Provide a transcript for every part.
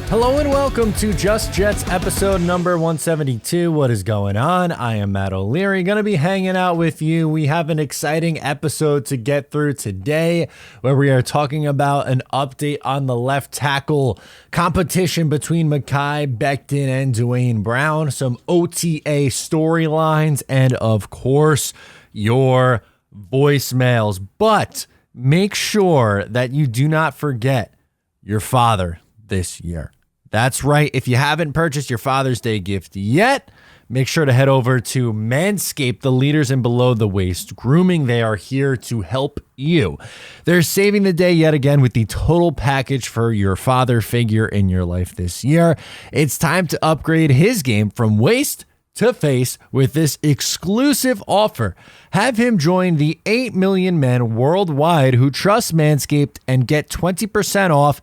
Hello and welcome to Just Jets episode number 172. What is going on? I am Matt O'Leary, going to be hanging out with you. We have an exciting episode to get through today where we are talking about an update on the left tackle competition between Mekhi, Becton, and Duane Brown, some OTA storylines, and of course, your voicemails. But make sure that you do not forget your father this year. That's right. If you haven't purchased your Father's Day gift yet, make sure to head over to Manscaped, the leaders in below the waist grooming. They are here to help you. They're saving the day yet again with the total package for your father figure in your life this year. It's time to upgrade his game from waist to face with this exclusive offer. Have him join the 8 million men worldwide who trust Manscaped and get 20% off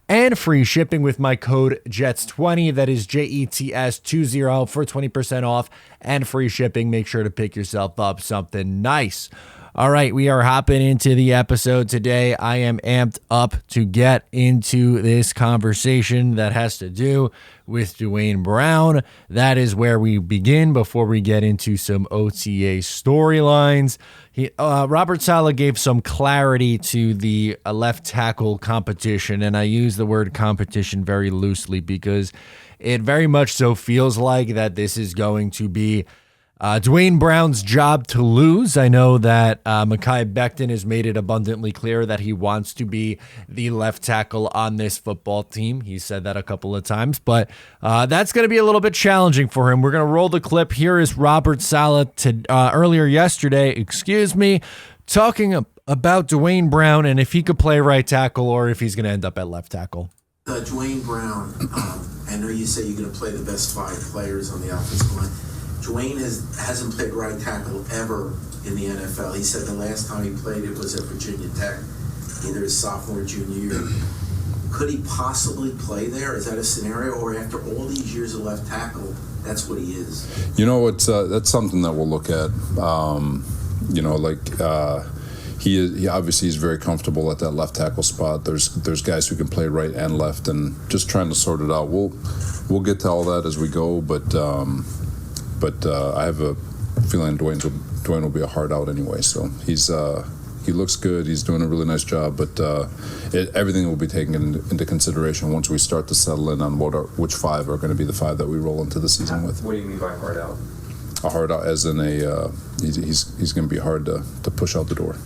and free shipping with my code JETS20. That is JETS20 for 20% off and free shipping. Make sure to pick yourself up something nice. All right, we are hopping into the episode today. I am amped up to get into this conversation that has to do with Duane Brown. That is where we begin before we get into some OTA storylines. Robert Saleh gave some clarity to the left tackle competition, and I use the word competition very loosely because it very much so feels like that this is going to be Duane Brown's job to lose. I know that Mekhi Becton has made it abundantly clear that he wants to be the left tackle on this football team. He said that a couple of times, but that's going to be a little bit challenging for him. We're going to roll the clip. Here is Robert Saleh earlier yesterday, talking about Duane Brown and if he could play right tackle or if he's going to end up at left tackle. Duane Brown, I know you say you're going to play the best 5 players on the offensive line. Duane hasn't played right tackle ever in the NFL. He said the last time he played it was at Virginia Tech, either his sophomore or junior year. Could he possibly play there? Is that a scenario? Or after all these years of left tackle, that's what he is? You know, that's something that we'll look at. He obviously is very comfortable at that left tackle spot. There's guys who can play right and left, and just trying to sort it out. We'll get to all that as we go, but I have a feeling Duane will be a hard out anyway. So he looks good. He's doing a really nice job. But everything will be taken into consideration once we start to settle in on which 5 are going to be the 5 that we roll into the season with. What do you mean by hard out? A hard out, as in he's going to be hard to push out the door.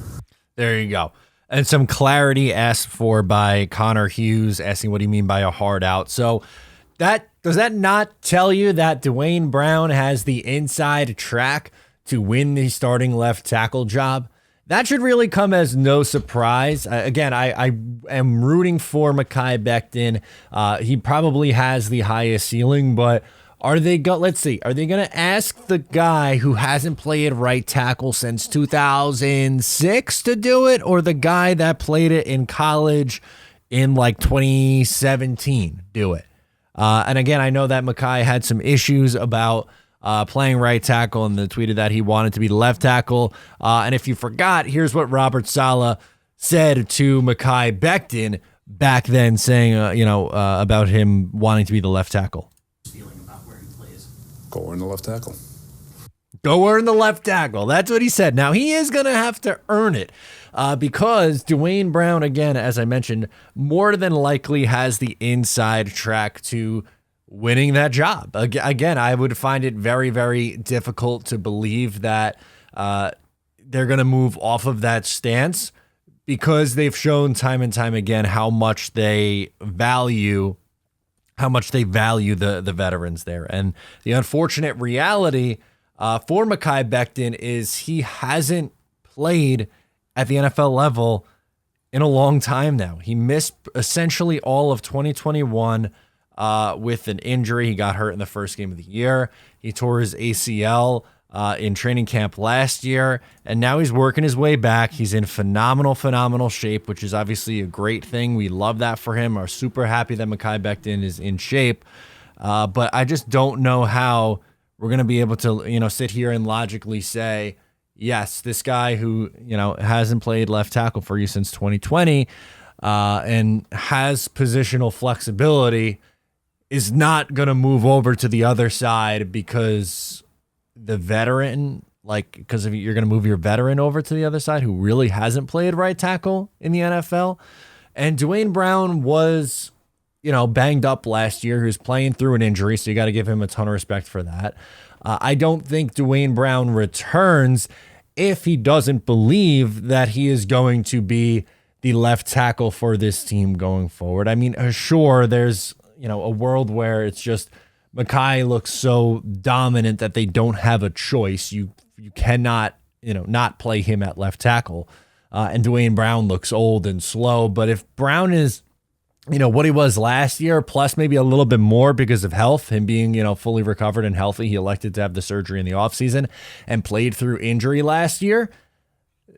There you go. And some clarity asked for by Connor Hughes, asking what do you mean by a hard out. So does that not tell you that Duane Brown has the inside track to win the starting left tackle job? That should really come as no surprise. Again, I am rooting for Mekhi Becton. He probably has the highest ceiling, but are they going to ask the guy who hasn't played right tackle since 2006 to do it, or the guy that played it in college in like 2017 do it? And again, I know that Mekhi had some issues about playing right tackle and tweeted that he wanted to be left tackle. And if you forgot, here's what Robert Saleh said to Mekhi Becton back then, saying, about him wanting to be the left tackle. Feeling about where he plays. Go earn the left tackle. Go earn the left tackle. That's what he said. Now, he is going to have to earn it because Duane Brown, again, as I mentioned, more than likely has the inside track to winning that job. Again, I would find it very, very difficult to believe that they're going to move off of that stance because they've shown time and time again how much they value the veterans there. And the unfortunate reality for Mekhi Becton is he hasn't played at the NFL level in a long time now. He missed essentially all of 2021 with an injury. He got hurt in the first game of the year. He tore his ACL in training camp last year, and now he's working his way back. He's in phenomenal shape, which is obviously a great thing. We love that for him. Are super happy that Mekhi Becton is in shape, but I just don't know how we're going to be able to, sit here and logically say, yes, this guy who, hasn't played left tackle for you since 2020 and has positional flexibility is not going to move over to the other side because the veteran, because if you're going to move your veteran over to the other side who really hasn't played right tackle in the NFL. And Duane Brown was, banged up last year. He was playing through an injury, so you got to give him a ton of respect for that. I don't think Duane Brown returns if he doesn't believe that he is going to be the left tackle for this team going forward. I mean, sure, there's, a world where it's just Mekhi looks so dominant that they don't have a choice. You cannot, not play him at left tackle. And Duane Brown looks old and slow. But if Brown is, what he was last year, plus maybe a little bit more because of health, him being, fully recovered and healthy, he elected to have the surgery in the offseason and played through injury last year,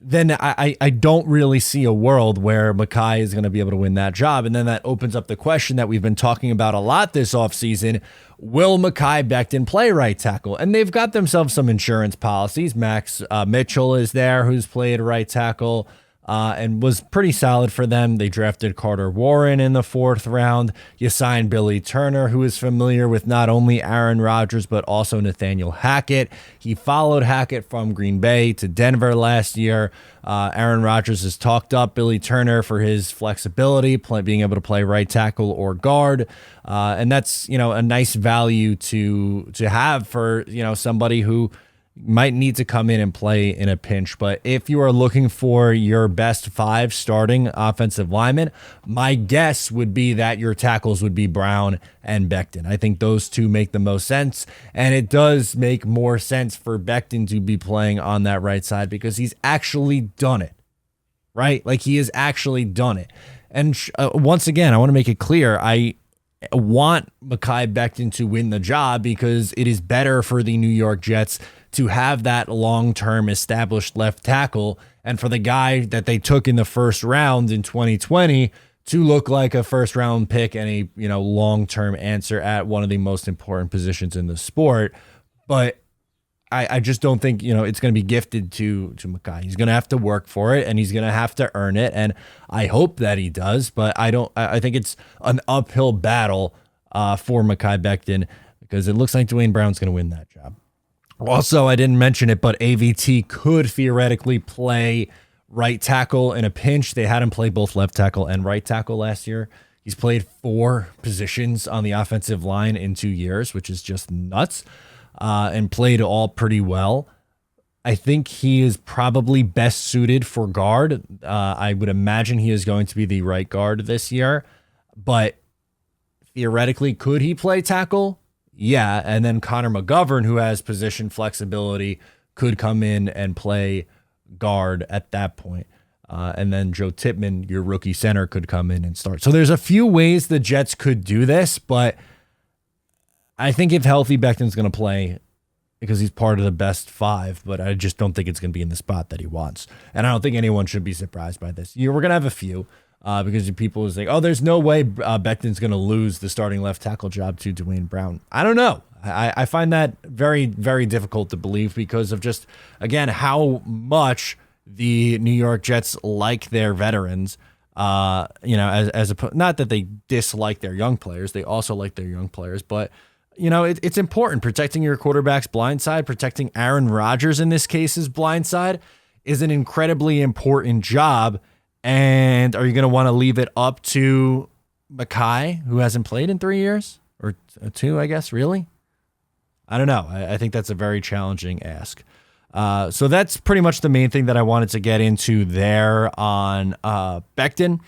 then I don't really see a world where Mekhi is going to be able to win that job. And then that opens up the question that we've been talking about a lot this offseason. Will Mekhi Becton play right tackle? And they've got themselves some insurance policies. Max Mitchell is there, who's played right tackle and was pretty solid for them. They drafted Carter Warren in the 4th round. You signed Billy Turner, who is familiar with not only Aaron Rodgers, but also Nathaniel Hackett. He followed Hackett from Green Bay to Denver last year. Aaron Rodgers has talked up Billy Turner for his flexibility, being able to play right tackle or guard. And that's, a nice value to have for, somebody who might need to come in and play in a pinch. But if you are looking for your best 5 starting offensive linemen, my guess would be that your tackles would be Brown and Becton. I think those two make the most sense. And it does make more sense for Becton to be playing on that right side because he's actually done it, right? He has actually done it. And once again, I want to make it clear, I want Mekhi Becton to win the job because it is better for the New York Jets to have that long-term established left tackle and for the guy that they took in the 1st round in 2020 to look like a 1st-round pick and a long-term answer at one of the most important positions in the sport. But I just don't think it's going to be gifted to Mekhi. He's going to have to work for it and he's going to have to earn it, and I hope that he does. But I think it's an uphill battle for Mekhi Becton because it looks like Duane Brown's going to win that job. Also, I didn't mention it, but AVT could theoretically play right tackle in a pinch. They had him play both left tackle and right tackle last year. He's played 4 positions on the offensive line in 2 years, which is just nuts, and played all pretty well. I think he is probably best suited for guard. I would imagine he is going to be the right guard this year, but theoretically, could he play tackle? Yeah, and then Connor McGovern, who has position flexibility, could come in and play guard at that point. And then Joe Tippmann, your rookie center, could come in and start. So there's a few ways the Jets could do this, but I think if healthy, Becton's going to play because he's part of the best 5, but I just don't think it's going to be in the spot that he wants. And I don't think anyone should be surprised by this. We're going to have a few. Because people is like, there's no way Becton's going to lose the starting left tackle job to Duane Brown. I don't know. I find that very, very difficult to believe because of just, again, how much the New York Jets like their veterans. Not that they dislike their young players. They also like their young players. But, it's important. Protecting your quarterback's blind side, protecting Aaron Rodgers in this case's blind side is an incredibly important job. And are you going to want to leave it up to Mekhi, who hasn't played in 3 years? Or 2, I guess, really? I don't know. I think that's a very challenging ask. So that's pretty much the main thing that I wanted to get into there on Becton.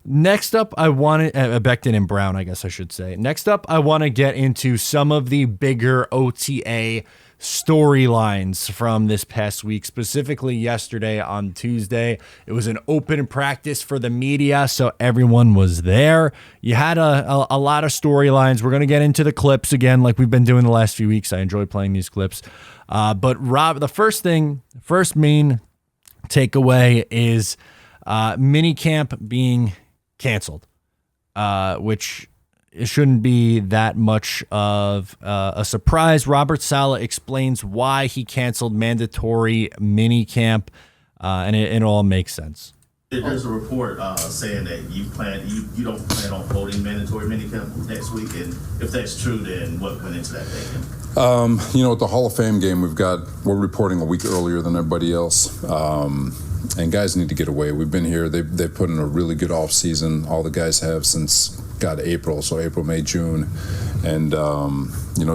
Next up, I wanted Becton and Brown, I guess I should say. Next up, I want to get into some of the bigger OTA storylines from this past week, specifically yesterday on Tuesday. It was an open practice for the media, so everyone was there. You had a lot of storylines. We're going to get into the clips again like we've been doing the last few weeks. I enjoy playing these clips. But Rob, the first main takeaway is minicamp being canceled, which it shouldn't be that much of a surprise. Robert Saleh explains why he canceled mandatory minicamp, and it all makes sense. There's a report saying that you don't plan on holding mandatory minicamp next week, and if that's true, then what went into that thinking? At the Hall of Fame game, we're reporting a week earlier than everybody else, and guys need to get away. We've been here. They've put in a really good off season. All the guys have since April, so April, May, June, and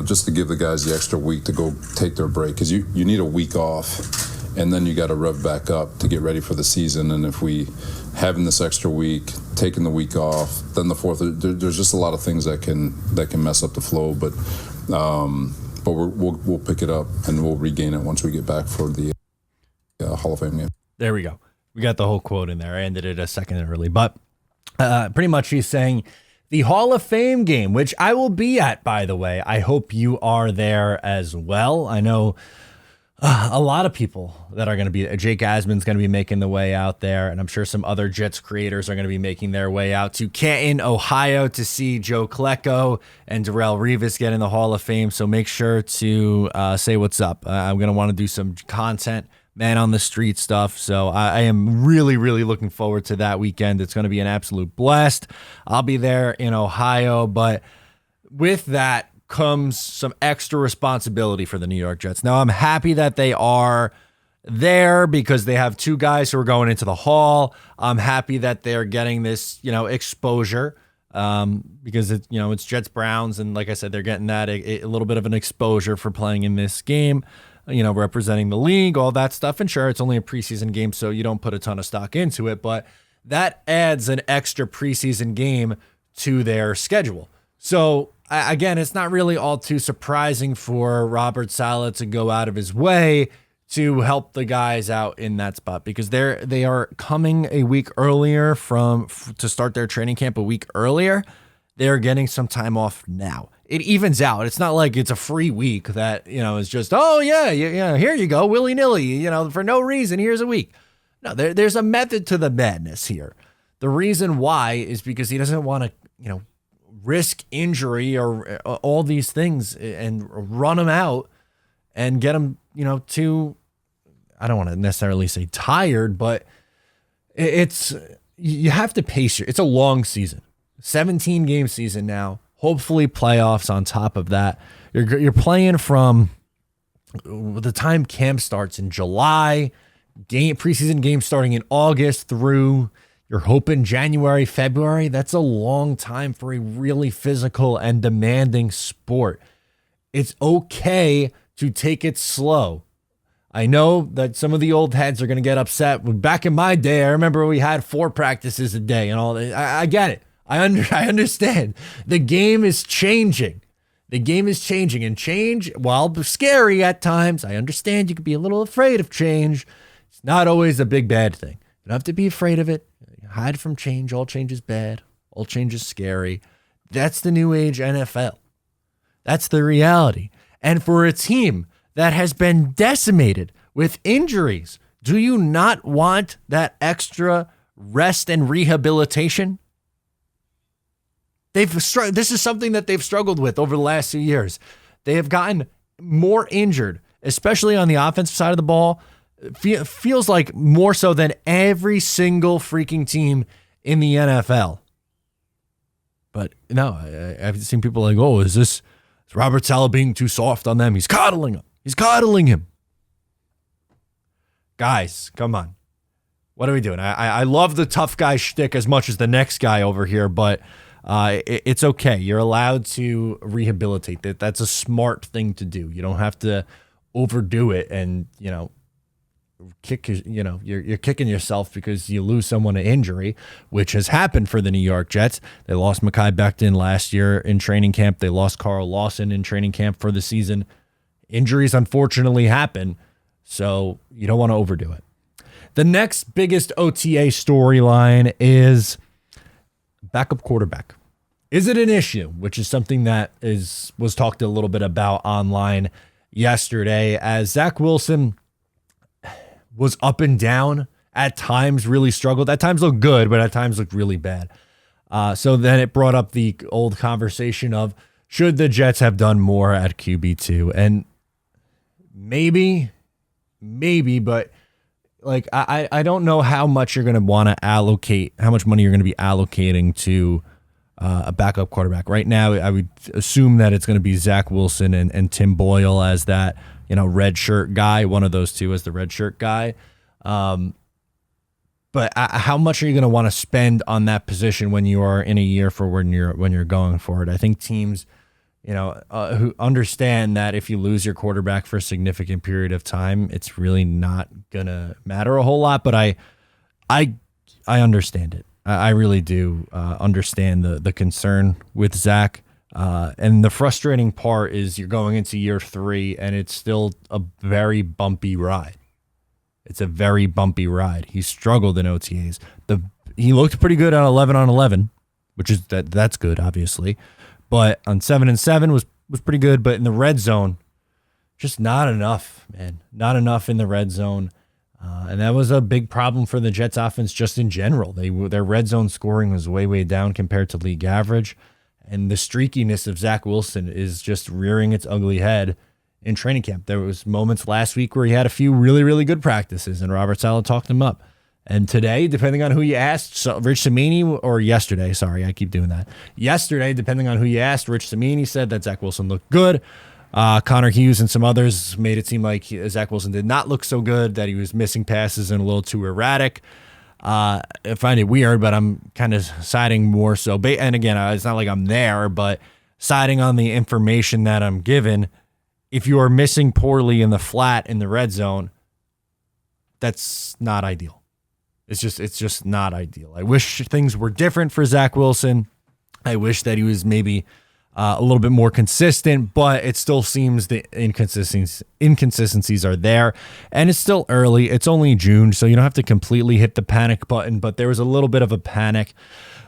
just to give the guys the extra week to go take their break, because you need a week off. And then you got to rev back up to get ready for the season. And if we having this extra week, taking the week off, then the fourth, there's just a lot of things that can mess up the flow. But we'll pick it up and we'll regain it once we get back for the Hall of Fame game. There we go. We got the whole quote in there. I ended it a second early, but pretty much he's saying the Hall of Fame game, which I will be at, by the way. I hope you are there as well. I know a lot of people that are going to be, Jake Asman's going to be making the way out there, and I'm sure some other Jets creators are going to be making their way out to Canton, Ohio to see Joe Klecko and Darrelle Revis get in the Hall of Fame. So make sure to say what's up. I'm going to want to do some content, man on the street stuff. So I am really, really looking forward to that weekend. It's going to be an absolute blast. I'll be there in Ohio, but with that comes some extra responsibility for the New York Jets. Now, I'm happy that they are there because they have two guys who are going into the Hall. I'm happy that they're getting this, exposure because it's Jets Browns, and like I said, they're getting that a little bit of an exposure for playing in this game, representing the league, all that stuff. And sure, it's only a preseason game, so you don't put a ton of stock into it, but that adds an extra preseason game to their schedule. So again, it's not really all too surprising for Robert Saleh to go out of his way to help the guys out in that spot because they are coming a week earlier to start their training camp a week earlier. They're getting some time off now. It evens out. It's not like it's a free week that, is just, oh yeah, here you go, willy-nilly, for no reason, here's a week. No, there's a method to the madness here. The reason why is because he doesn't want to, risk injury or all these things and run them out and get them, too, I don't want to necessarily say tired, but you have to pace it's a long season, 17 game season now, hopefully playoffs on top of that. You're playing from the time camp starts in July, preseason games starting in August through you're hoping January, February. That's a long time for a really physical and demanding sport. It's okay to take it slow. I know that some of the old heads are going to get upset. Back in my day, I remember we had 4 practices a day and all that. I get it. I understand. The game is changing. The game is changing, and change, while scary at times, I understand you could be a little afraid of change. It's not always a big bad thing. You don't have to be afraid of it. Hide from change. All change is bad. All change is scary. That's the new age NFL. That's the reality. And for a team that has been decimated with injuries, do you not want that extra rest and rehabilitation? This is something that they've struggled with over the last few years. They have gotten more injured, especially on the offensive side of the ball. Feels like more so than every single freaking team in the NFL. But no, I've seen people like, oh, is Robert Saleh being too soft on them? He's coddling him. He's coddling him. Guys, come on. What are we doing? I love the tough guy shtick as much as the next guy over here, but it's okay. You're allowed to rehabilitate. That's a smart thing to do. You don't have to overdo it and, you're kicking yourself because you lose someone to injury, which has happened for the New York Jets. They lost Mekhi Becton last year in training camp. They lost Carl Lawson in training camp for the season. Injuries unfortunately happen, so you don't want to overdo it. The next biggest OTA storyline is backup quarterback. Is it an issue? Which is something that was talked a little bit about online yesterday, as Zach Wilson was up and down, at times really struggled, at times looked good, but at times looked really bad. So then it brought up the old conversation of, should the Jets have done more at QB2? And maybe, but like I don't know how much you're going to want to allocate, how much money you're going to be allocating to a backup quarterback. Right now, I would assume that it's going to be Zach Wilson and Tim Boyle as that, red shirt guy, one of those two as the red shirt guy. But how much are you going to want to spend on that position when you are in a year for when you're going for it? I think teams, who understand that if you lose your quarterback for a significant period of time, it's really not gonna matter a whole lot. But I understand it. I really do understand the concern with Zach. And the frustrating part is you're going into year 3 and it's still a very bumpy ride. It's a very bumpy ride. He struggled in OTAs. He looked pretty good on 11-on-11, which is that's good, obviously. But on 7-and-7 was pretty good. But in the red zone, just not enough, man. Not enough in the red zone. And that was a big problem for the Jets offense just in general. Their red zone scoring was way, way down compared to league average. And the streakiness of Zach Wilson is just rearing its ugly head in training camp. There was moments last week where he had a few really, really good practices, and Robert Saleh talked him up. And today, depending on who you asked, Rich Cimini, or yesterday, sorry, I keep doing that. Yesterday, depending on who you asked, Rich Cimini said that Zach Wilson looked good. Connor Hughes and some others made it seem like Zach Wilson did not look so good, that he was missing passes and a little too erratic. I find it weird, but I'm kind of siding more so. And again, it's not like I'm there, but siding on the information that I'm given. If you are missing poorly in the flat in the red zone, that's not ideal. It's just not ideal. I wish things were different for Zach Wilson. I wish that he was maybe a little bit more consistent, but it still seems the inconsistencies are there. And it's still early. It's only June, so you don't have to completely hit the panic button, but there was a little bit of a panic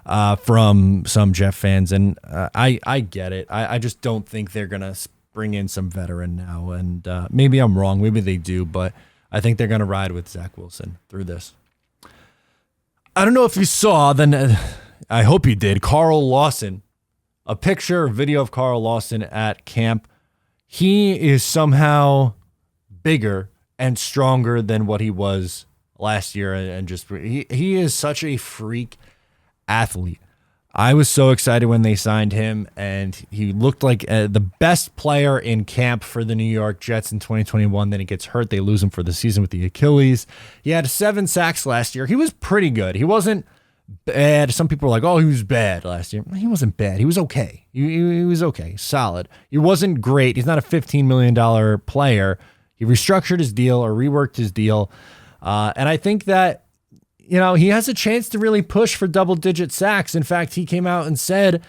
from some Jeff fans, and I get it. I just don't think they're going to bring in some veteran now, and maybe I'm wrong. Maybe they do, but I think they're going to ride with Zach Wilson through this. I don't know if you saw, then I hope you did, Carl Lawson, a picture or video of Carl Lawson at camp. He is somehow bigger and stronger than what he was last year, and just he is such a freak athlete. I was so excited when they signed him, and he looked like the best player in camp for the New York Jets in 2021. Then he gets hurt. They lose him for the season with the Achilles. He had 7 sacks last year. He was pretty good. He wasn't bad. Some people were like, oh, he was bad last year. He wasn't bad. He was okay. He was okay. Solid. He wasn't great. He's not a $15 million player. He restructured his deal or reworked his deal. And I think that, he has a chance to really push for double-digit sacks. In fact, he came out and said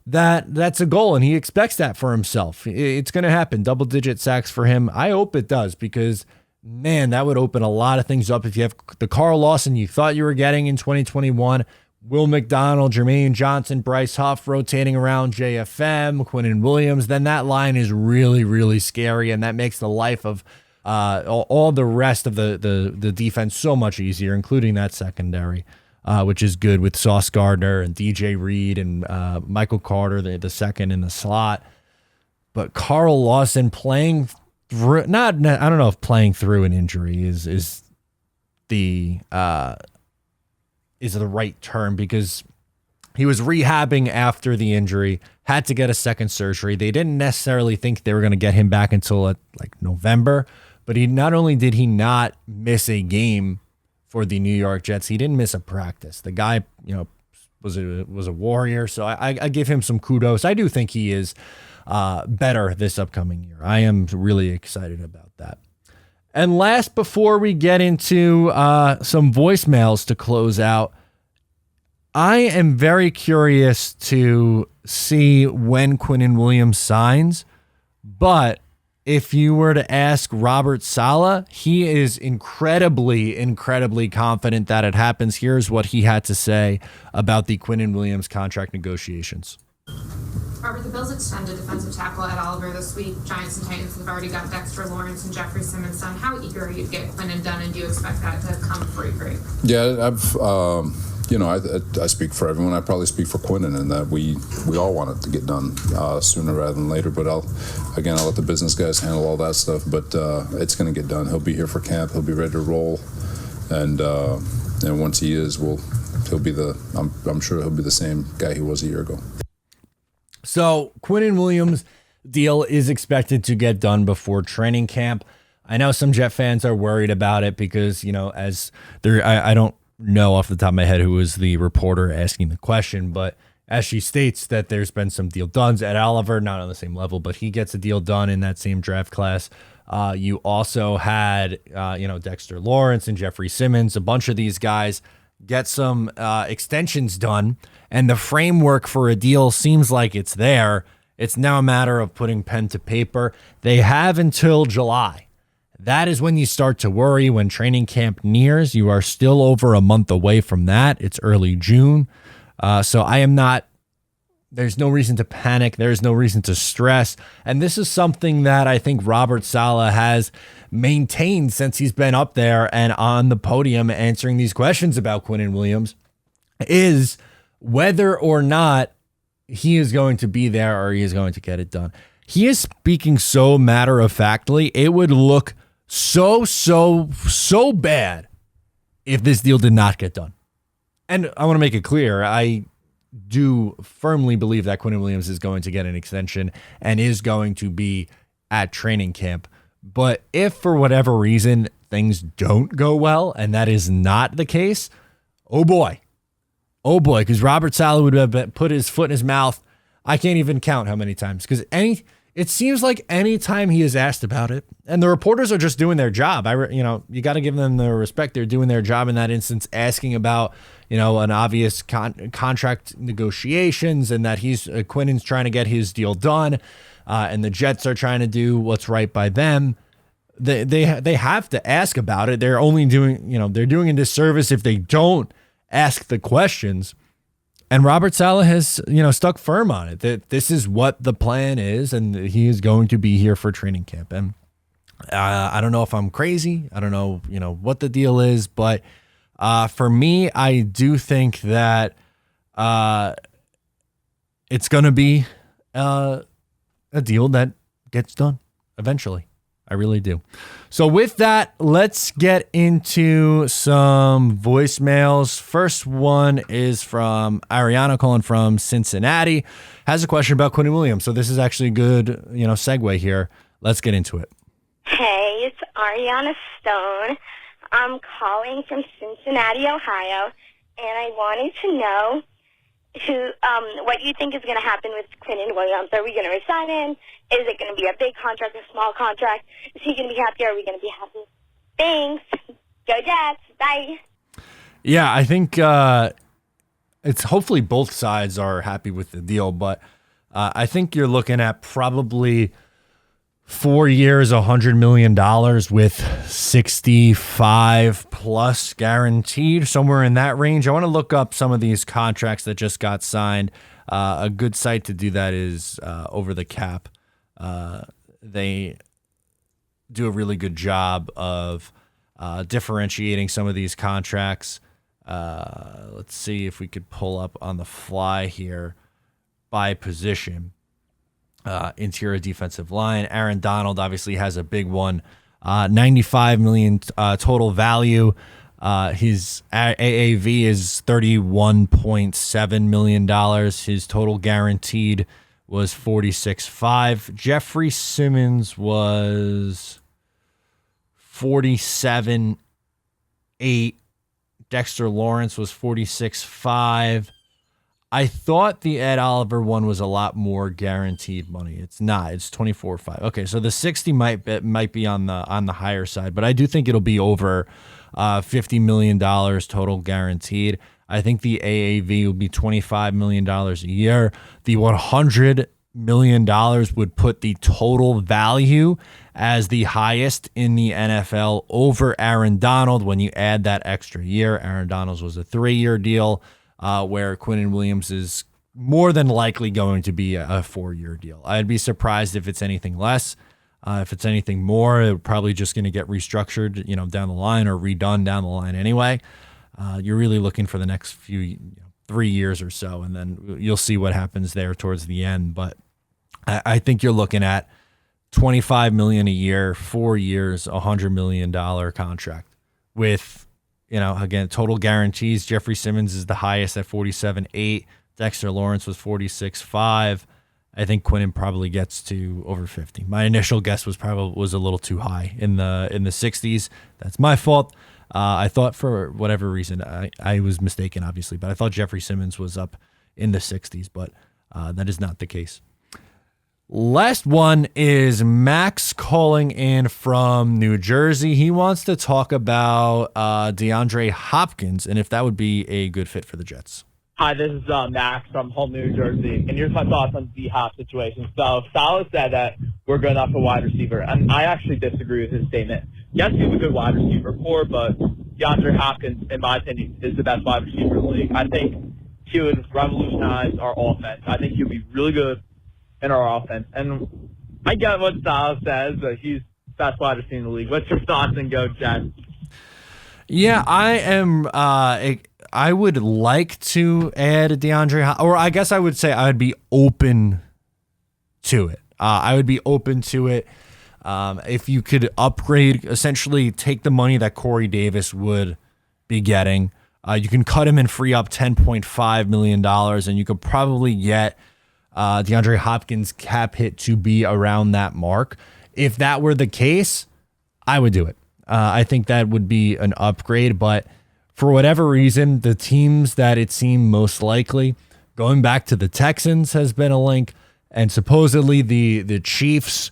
that that's a goal, and he expects that for himself. It's going to happen, double-digit sacks for him. I hope it does, because, man, that would open a lot of things up. If you have the Carl Lawson you thought you were getting in 2021, Will McDonald, Jermaine Johnson, Bryce Huff rotating around JFM, Quinnen Williams, then that line is really, really scary, and that makes the life of all the rest of the defense so much easier, including that secondary, which is good with Sauce Gardner and DJ Reed and Michael Carter, the second in the slot. But Carl Lawson playing through, I don't know if playing through an injury is the right term, because he was rehabbing after the injury, had to get a second surgery. They didn't necessarily think they were going to get him back until like November. But he not only did he not miss a game for the New York Jets, he didn't miss a practice. The guy, was a warrior. So I give him some kudos. I do think he is better this upcoming year. I am really excited about that. And last, before we get into some voicemails to close out, I am very curious to see when Quinnen William signs, but if you were to ask Robert Saleh, he is incredibly, incredibly confident that it happens. Here's what he had to say about the Quinnen Williams contract negotiations. Robert, the Bills extended defensive tackle Ed Oliver this week. Giants and Titans have already got Dexter Lawrence and Jeffrey Simmons done. How eager are you to get Quinnen done, and do you expect that to come free? Yeah, I speak for everyone. I probably speak for Quinnen in that we all want it to get done sooner rather than later. But I'll let the business guys handle all that stuff. But it's going to get done. He'll be here for camp. He'll be ready to roll. and once he is, he'll be I'm sure he'll be the same guy he was a year ago. So Quinnen Williams' deal is expected to get done before training camp. I know some Jet fans are worried about it because, I don't know off the top of my head who was the reporter asking the question, but as she states that there's been some deal done. Ed Oliver, not on the same level, but he gets a deal done in that same draft class. You also had, Dexter Lawrence and Jeffrey Simmons, a bunch of these guys get some extensions done, and the framework for a deal seems like it's there. It's now a matter of putting pen to paper. They have until July. That is when you start to worry when training camp nears. You are still over a month away from that. It's early June. So there's no reason to panic. There's no reason to stress. And this is something that I think Robert Saleh has maintained since he's been up there and on the podium answering these questions about Quinnen Williams, is whether or not he is going to be there or he is going to get it done. He is speaking so matter-of-factly. It would look so bad if this deal did not get done. And I want to make it clear, I do firmly believe that Quinnen Williams is going to get an extension and is going to be at training camp. But if for whatever reason things don't go well and that is not the case, oh boy, because Robert Saleh would have put his foot in his mouth. I can't even count how many times, because it seems like any time he is asked about it, and the reporters are just doing their job. You got to give them the respect. They're doing their job in that instance, asking about, an obvious contract negotiations, and that Quinnen's trying to get his deal done, and the Jets are trying to do what's right by them. They have to ask about it. They're only doing, they're doing a disservice if they don't ask the questions. And Robert Saleh has, stuck firm on it, that this is what the plan is, and he is going to be here for training camp. And I don't know if I'm crazy. I don't know, what the deal is. But for me, I do think that it's going to be a deal that gets done eventually. I really do. So with that, let's get into some voicemails. First one is from Ariana calling from Cincinnati. Has a question about Quinnen Williams. So this is actually a good, segue here. Let's get into it. Hey, it's Ariana Stone. I'm calling from Cincinnati, Ohio, and I wanted to know what you think is going to happen with Quinnen Williams. Are we going to resign him? Is it going to be a big contract, a small contract? Is he going to be happy? Are we going to be happy? Thanks. Go Jets. Bye. Yeah, I think it's hopefully both sides are happy with the deal, but I think you're looking at probably 4 years, $100 million with 65 plus guaranteed, somewhere in that range. I want to look up some of these contracts that just got signed. A good site to do that is Over the Cap. They do a really good job of differentiating some of these contracts. Let's see if we could pull up on the fly here by position. Interior defensive line. Aaron Donald obviously has a big one. $95 million total value. His AAV is $31.7 million. His total guaranteed was $46.5. Jeffrey Simmons was $47.8. Dexter Lawrence was $46.5. I thought the Ed Oliver one was a lot more guaranteed money. It's not. It's $24.5. Okay, so the 60 might be on the higher side, but I do think it'll be over $50 million total guaranteed. I think the AAV will be $25 million a year. The $100 million would put the total value as the highest in the NFL over Aaron Donald when you add that extra year. Aaron Donald's was a 3-year deal. Where Quinnen Williams is more than likely going to be a 4-year deal. I'd be surprised if it's anything less. If it's anything more, it's probably just going to get restructured, down the line or redone down the line anyway. You're really looking for the next 3 years or so, and then you'll see what happens there towards the end. But I think you're looking at $25 million a year, 4 years, $100 million contract with again, total guarantees, Jeffrey Simmons is the highest at 47.8. Dexter Lawrence was 46.5. I think Quinnen probably gets to over 50. My initial guess was a little too high in the 60s. That's my fault. I thought for whatever reason I was mistaken, obviously, but I thought Jeffrey Simmons was up in the 60s, but that is not the case. Last one is Max calling in from New Jersey. He wants to talk about DeAndre Hopkins and if that would be a good fit for the Jets. Hi, this is Max from home New Jersey, and here's my thoughts on the D-Hop situation. So Saleh said that we're good enough for wide receiver, and I actually disagree with his statement. Yes, we have a good wide receiver core, but DeAndre Hopkins, in my opinion, is the best wide receiver in the league. I think he would revolutionize our offense. I think he would be really good in our offense. And I get what Saleh says, but he's the best wide receiver in the league. What's your thoughts, and go Jets? Yeah, I am. I would like to add a DeAndre, or I guess I would say I would be open to it. I would be open to it if you could upgrade, essentially take the money that Corey Davis would be getting. You can cut him and free up $10.5 million, and you could probably get DeAndre Hopkins' cap hit to be around that mark. If that were the case, I would do it. I think that would be an upgrade, but for whatever reason, the teams that it seemed most likely, going back to the Texans has been a link, and supposedly the Chiefs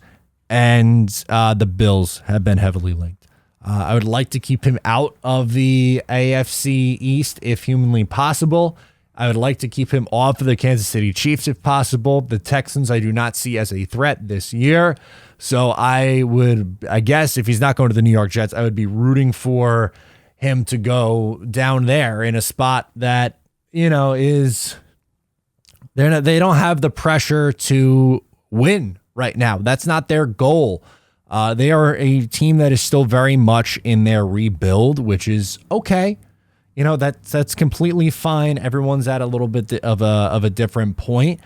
and the Bills have been heavily linked. I would like to keep him out of the AFC East if humanly possible. I would like to keep him off of the Kansas City Chiefs if possible. The Texans I do not see as a threat this year. So I guess if he's not going to the New York Jets, I would be rooting for him to go down there in a spot that, is they don't have the pressure to win right now. That's not their goal. They are a team that is still very much in their rebuild, which is okay. That's completely fine. Everyone's at a little bit of a different point.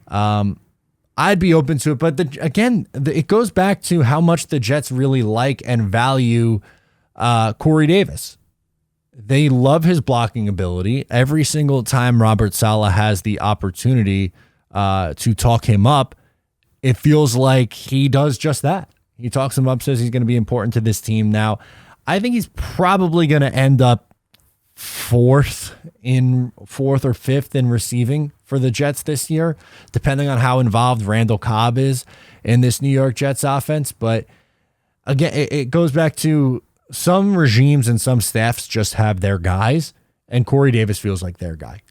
I'd be open to it, but it goes back to how much the Jets really like and value Corey Davis. They love his blocking ability. Every single time Robert Saleh has the opportunity to talk him up, it feels like he does just that. He talks him up, says he's going to be important to this team. Now, I think he's probably going to end up fourth or fifth in receiving for the Jets this year, depending on how involved Randall Cobb is in this New York Jets offense. But again, it goes back to some regimes and some staffs just have their guys, and Corey Davis feels like their guy,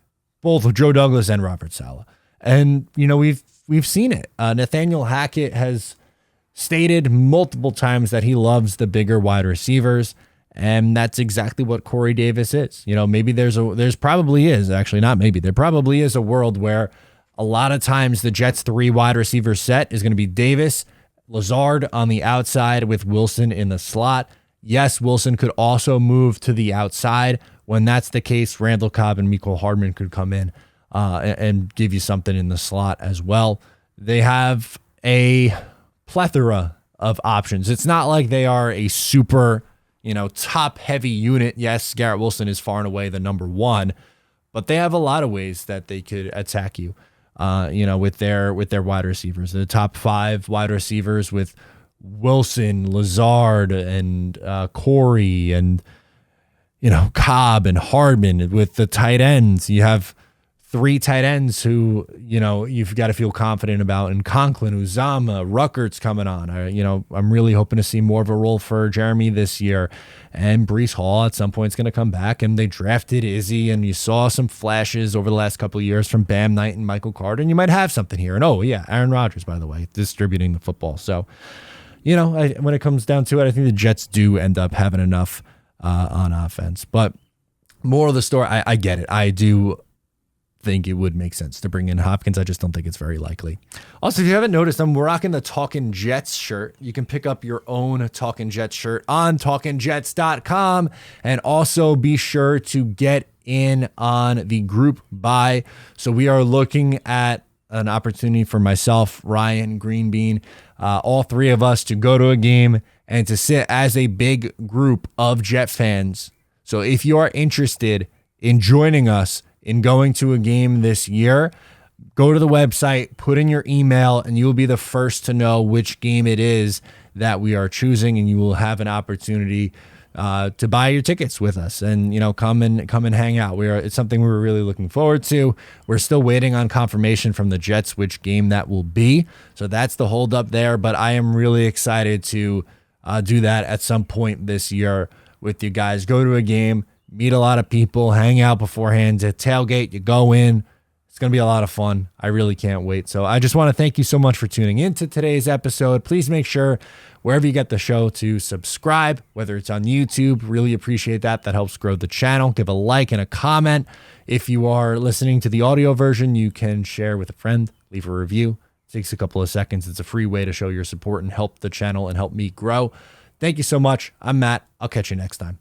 both Joe Douglas and Robert Saleh. And we've seen it. Nathaniel Hackett has stated multiple times that he loves the bigger wide receivers. And that's exactly what Corey Davis is. Maybe there probably is a world where a lot of times the Jets' 3 wide receiver set is going to be Davis, Lazard on the outside with Wilson in the slot. Yes, Wilson could also move to the outside. When that's the case, Randall Cobb and Mecole Hardman could come in and give you something in the slot as well. They have a plethora of options. It's not like they are a super top heavy unit. Yes, Garrett Wilson is far and away the number one, but they have a lot of ways that they could attack you, with their wide receivers. The top 5 wide receivers with Wilson, Lazard, and Corey, and Cobb and Hardman. With the tight ends, you have 3 tight ends who you've got to feel confident about, and Conklin, Uzama, Ruckert's coming on. I'm really hoping to see more of a role for Jeremy this year, and Breece Hall at some point is going to come back. And they drafted Izzy, and you saw some flashes over the last couple of years from Bam Knight and Michael Carter, and you might have something here. And Aaron Rodgers, by the way, distributing the football. So when it comes down to it, I think the Jets do end up having enough on offense. But more of the story, I get it. I do think it would make sense to bring in Hopkins. I just don't think it's very likely. Also, if you haven't noticed, I'm rocking the Talkin' Jets shirt. You can pick up your own Talkin' Jets shirt on talkinjets.com, and also be sure to get in on the group buy. So we are looking at an opportunity for myself, Ryan, Greenbean, all 3 of us to go to a game and to sit as a big group of Jet fans. So if you are interested in joining us in going to a game this year, go to the website, put in your email, and you'll be the first to know which game it is that we are choosing, and you will have an opportunity to buy your tickets with us and, come and hang out. It's something we're really looking forward to. We're still waiting on confirmation from the Jets which game that will be. So that's the holdup there, but I am really excited to do that at some point this year with you guys. Go to a game, meet a lot of people, hang out beforehand, to tailgate, you go in. It's going to be a lot of fun. I really can't wait. So I just want to thank you so much for tuning into today's episode. Please make sure wherever you get the show to subscribe, whether it's on YouTube. Really appreciate that. That helps grow the channel. Give a like and a comment. If you are listening to the audio version, you can share with a friend, leave a review. It takes a couple of seconds. It's a free way to show your support and help the channel and help me grow. Thank you so much. I'm Matt. I'll catch you next time.